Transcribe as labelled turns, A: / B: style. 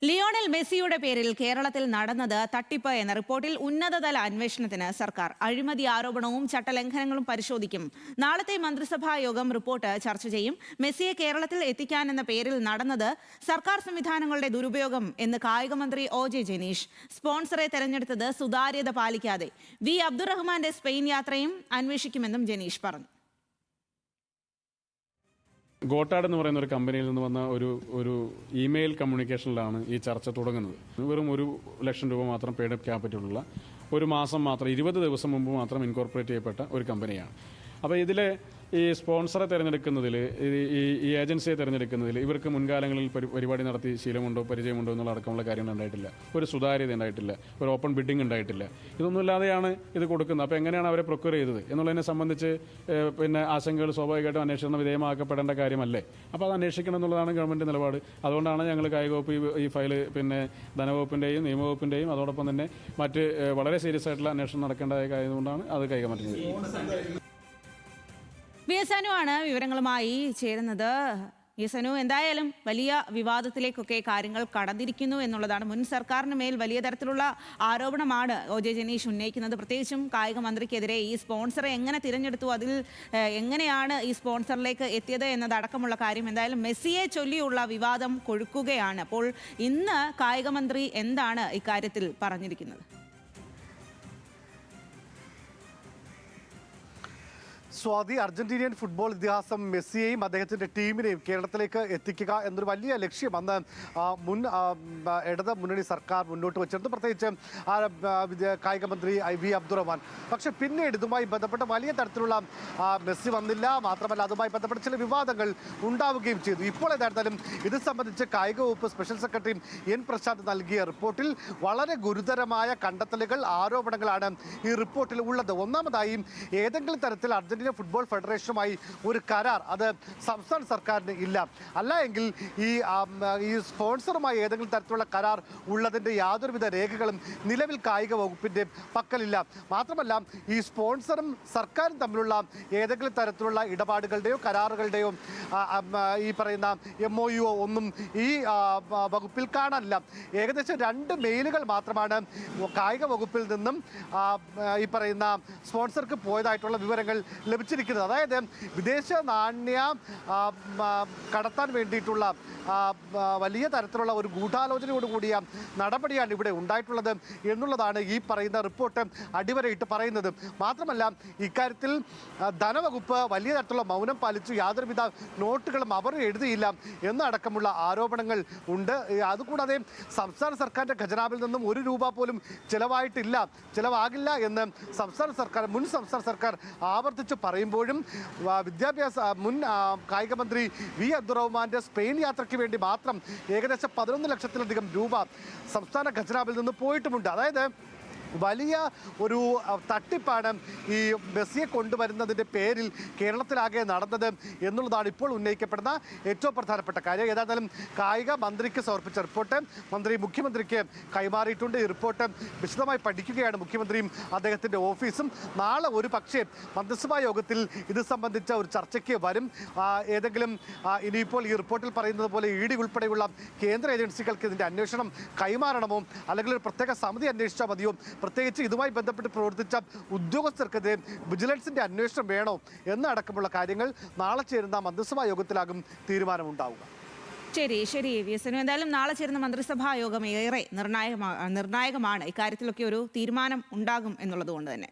A: Lionel മെസ്സിയുടെ പേരിൽ കേരളത്തിൽ നടന്നത് തട്ടിപ്പ് എന്ന റിപ്പോർട്ടിൽ ഉന്നതതല അന്വേഷണത്തിന് സർക്കാർ. അഴിമതി ആരോപണവും ചട്ടലംഘനങ്ങളും പരിശോധിക്കും. നാളത്തെ മന്ത്രിസഭാ യോഗം റിപ്പോർട്ട് ചർച്ച ചെയ്യും. മെസ്സിയെ കേരളത്തിൽ എത്തിക്കാനെന്ന പേരിൽ നടന്നത് സർക്കാർ സംവിധാനങ്ങളുടെ ദുരുപയോഗം എന്ന് കായികമന്ത്രി ഒ.ജെ. ജനീഷ്. സ്പോൺസറെ തെരഞ്ഞെടുത്തത് സുതാര്യത പാലിക്കാതെ. വി അബ്ദുറഹ്മാന്റെ സ്പെയിൻ യാത്രയും അന്വേഷിക്കുമെന്നും ജനീഷ് പറഞ്ഞു.
B: ഗോട്ടാട് എന്ന് പറയുന്ന ഒരു കമ്പനിയിൽ നിന്ന് വന്ന ഒരു ഇമെയിൽ കമ്മ്യൂണിക്കേഷനിലാണ് ഈ ചർച്ച തുടങ്ങുന്നത്. വെറും ₹1,00,000 മാത്രം പെയ്ഡ് ക്യാപിറ്റലുള്ള ഒരു മാസം മാത്രം 20 ദിവസം മുമ്പ് മാത്രം ഇൻകോർപ്പറേറ്റ് ചെയ്യപ്പെട്ട ഒരു കമ്പനിയാണ്. അപ്പോൾ ഇതിലെ ഈ സ്പോൺസറെ തിരഞ്ഞെടുക്കുന്നതിൽ ഈ ഏജൻസിയെ തിരഞ്ഞെടുക്കുന്നതിൽ ഇവർക്ക് മുൻകാലങ്ങളിൽ പരിപാടി നടത്തി ശീലമുണ്ടോ പരിചയമുണ്ടോ എന്നുള്ള അടക്കമുള്ള കാര്യങ്ങൾ ഉണ്ടായിട്ടില്ല. ഒരു സുതാര്യത ഉണ്ടായിട്ടില്ല. ഒരു ഓപ്പൺ ബിഡിംഗ് ഉണ്ടായിട്ടില്ല. ഇതൊന്നുമില്ലാതെയാണ് ഇത് കൊടുക്കുന്നത്. അപ്പോൾ എങ്ങനെയാണ് അവരെ പ്രൊക്യൂർ ചെയ്തത് എന്നുള്ളതിനെ സംബന്ധിച്ച് ആശങ്കകൾ സ്വാഭാവികമായിട്ടും അന്വേഷണ വിധേയമാക്കപ്പെടേണ്ട കാര്യമല്ലേ. അപ്പോൾ അത് അന്വേഷിക്കണം എന്നുള്ളതാണ് ഗവൺമെൻറ് നിലപാട്. അതുകൊണ്ടാണ് ഞങ്ങൾ കായിക വകുപ്പ് ഈ ഫയൽ ധനവകുപ്പിൻ്റെയും നിയമവകുപ്പിൻ്റെയും അതോടൊപ്പം തന്നെ മറ്റ് വളരെ സീരിയസ് ആയിട്ടുള്ള അന്വേഷണം നടക്കേണ്ടതായ കാര്യതുകൊണ്ടാണ് അത് കൈകാര്യം ചെയ്യുന്നത്.
A: വി എസ് അനു ആണ് വിവരങ്ങളുമായി ചേരുന്നത്. വി എസ് അനു, എന്തായാലും വലിയ വിവാദത്തിലേക്കൊക്കെ കാര്യങ്ങൾ കടന്നിരിക്കുന്നു എന്നുള്ളതാണ്. മുൻ സർക്കാരിന് മേൽ വലിയ തരത്തിലുള്ള ആരോപണമാണ് ഒ.ജെ. ജനീഷ് ഉന്നയിക്കുന്നത്. പ്രത്യേകിച്ചും കായിക മന്ത്രിക്കെതിരെ ഈ സ്പോൺസറെ എങ്ങനെ തിരഞ്ഞെടുത്തു, അതിൽ എങ്ങനെയാണ് ഈ സ്പോൺസറിലേക്ക് എത്തിയത് എന്നതടക്കമുള്ള കാര്യം. എന്തായാലും മെസ്സിയെ ചൊല്ലിയുള്ള വിവാദം കൊഴുക്കുകയാണ്. അപ്പോൾ ഇന്ന് കായിക മന്ത്രി എന്താണ് ഇക്കാര്യത്തിൽ പറഞ്ഞിരിക്കുന്നത്?
C: സ്വാതി, അർജന്റീനിയൻ ഫുട്ബോൾ ഇതിഹാസം മെസ്സിയെയും അദ്ദേഹത്തിൻ്റെ ടീമിനെയും കേരളത്തിലേക്ക് എത്തിക്കുക എന്നൊരു വലിയ ലക്ഷ്യം അന്ന് മുൻ ഇടത് മുന്നണി സർക്കാർ മുന്നോട്ട് വെച്ചിരുന്നു, പ്രത്യേകിച്ച് കായിക മന്ത്രി വി അബ്ദുറഹ്മാൻ. പക്ഷെ പിന്നീട് ഇതുമായി ബന്ധപ്പെട്ട് വലിയ തരത്തിലുള്ള മെസ്സി വന്നില്ല, മാത്രമല്ല അതുമായി ബന്ധപ്പെട്ട ചില വിവാദങ്ങൾ ഉണ്ടാവുകയും ചെയ്തു. ഇപ്പോൾ ഏതായിരുന്നാലും ഇത് സംബന്ധിച്ച് കായിക വകുപ്പ് സ്പെഷ്യൽ സെക്രട്ടറി എൻ പ്രശാന്ത് നൽകിയ റിപ്പോർട്ടിൽ വളരെ ഗുരുതരമായ കണ്ടെത്തലുകൾ, ആരോപണങ്ങളാണ് ഈ റിപ്പോർട്ടിൽ ഉള്ളത്. ഒന്നാമതായും ഏതെങ്കിലും തരത്തിൽ അർജന്റീന ഫുട്ബോൾ ഫെഡറേഷനുമായി ഒരു കരാർ അത് സംസ്ഥാന സർക്കാരിന് ഇല്ല. അല്ല എങ്കിൽ ഈ സ്പോൺസറുമായി ഏതെങ്കിലും തരത്തിലുള്ള കരാർ ഉള്ളതിൻ്റെ യാതൊരുവിധ രേഖകളും നിലവിൽ കായിക വകുപ്പിൻ്റെ പക്കലില്ല. മാത്രമല്ല ഈ സ്പോൺസറും സർക്കാരും തമ്മിലുള്ള ഏതെങ്കിലും തരത്തിലുള്ള ഇടപാടുകളുടെയോ കരാറുകളുടെയോ ഈ പറയുന്ന MOU ഒന്നും ഈ വകുപ്പിൽ കാണാനില്ല. ഏകദേശം 2 മെയിലുകൾ മാത്രമാണ് കായിക വകുപ്പിൽ നിന്നും ഈ പറയുന്ന സ്പോൺസർക്ക് പോയതായിട്ടുള്ള വിവരങ്ങൾ ലഭിച്ചിരിക്കുന്നത്. അതായത് വിദേശ നാണ്യ കടത്താൻ വേണ്ടിയിട്ടുള്ള വലിയ തരത്തിലുള്ള ഒരു ഗൂഢാലോചനയോട് കൂടിയ നടപടിയാണ് ഇവിടെ ഉണ്ടായിട്ടുള്ളത് എന്നുള്ളതാണ് ഈ പറയുന്ന റിപ്പോർട്ട് അടിവരയിട്ട് പറയുന്നത്. മാത്രമല്ല ഇക്കാര്യത്തിൽ ധനവകുപ്പ് വലിയ തരത്തിലുള്ള മൗനം പാലിച്ചു, യാതൊരുവിധ നോട്ടുകളും അവർ എഴുതിയില്ല എന്നടക്കമുള്ള ആരോപണങ്ങൾ ഉണ്ട്. അതുകൂടാതെ സംസ്ഥാന സർക്കാരിൻ്റെ ഖജനാവിൽ നിന്നും ₹1 പോലും ചിലവാകില്ല എന്ന് മുൻ സംസ്ഥാന സർക്കാർ ആവർത്തിച്ച് പറയുമ്പോഴും വിദ്യാഭ്യാസ മുൻ കായിക മന്ത്രി വി അബ്ദുറഹ്മാന്റെ സ്പെയിൻ യാത്രയ്ക്ക് വേണ്ടി മാത്രം ഏകദേശം 11 ലക്ഷത്തിലധികം രൂപ സംസ്ഥാന ഖജനാവിൽ നിന്ന് പോയിട്ടുമുണ്ട്. അതായത് വലിയ ഒരു തട്ടിപ്പാണ് ഈ മെസ്സിയെ കൊണ്ടുവരുന്നതിൻ്റെ പേരിൽ കേരളത്തിലാകെ നടന്നത് എന്നുള്ളതാണ് ഇപ്പോൾ ഉന്നയിക്കപ്പെടുന്ന ഏറ്റവും പ്രധാനപ്പെട്ട കാര്യം. ഏതായാലും കായിക മന്ത്രിക്ക് സമർപ്പിച്ച റിപ്പോർട്ട് മന്ത്രി മുഖ്യമന്ത്രിക്ക് കൈമാറിയിട്ടുണ്ട്. ഈ റിപ്പോർട്ട് വിശദമായി പഠിക്കുകയാണ് മുഖ്യമന്ത്രിയും അദ്ദേഹത്തിൻ്റെ ഓഫീസും. നാളെ ഒരു പക്ഷേ മന്ത്രിസഭാ യോഗത്തിൽ ഇത് സംബന്ധിച്ച ഒരു ചർച്ചയ്ക്ക് വരും. ഏതെങ്കിലും ഇനിയിപ്പോൾ ഈ റിപ്പോർട്ടിൽ പറയുന്നത് പോലെ ED ഉൾപ്പെടെയുള്ള കേന്ദ്ര ഏജൻസികൾക്ക് ഇതിൻ്റെ അന്വേഷണം കൈമാറണമോ അല്ലെങ്കിൽ ഒരു പ്രത്യേക സമിതി അന്വേഷിച്ചാൽ മതിയോ, പ്രത്യേകിച്ച് ഇതുമായി ബന്ധപ്പെട്ട് പ്രവർത്തിച്ച ഉദ്യോഗസ്ഥർക്കെതിരെ വിജിലൻസിന്റെ അന്വേഷണം വേണോ എന്നടക്കമുള്ള കാര്യങ്ങൾ നാളെ ചേരുന്ന മന്ത്രിസഭാ യോഗത്തിലാകും തീരുമാനമുണ്ടാവുക.
A: ശരി വി എസ് അനു, എന്തായാലും നാളെ ചേരുന്ന മന്ത്രിസഭാ യോഗം ഏറെ നിർണായകമാണ്. ഇക്കാര്യത്തിലൊക്കെ ഒരു തീരുമാനം ഉണ്ടാകും എന്നുള്ളത് കൊണ്ട് തന്നെ.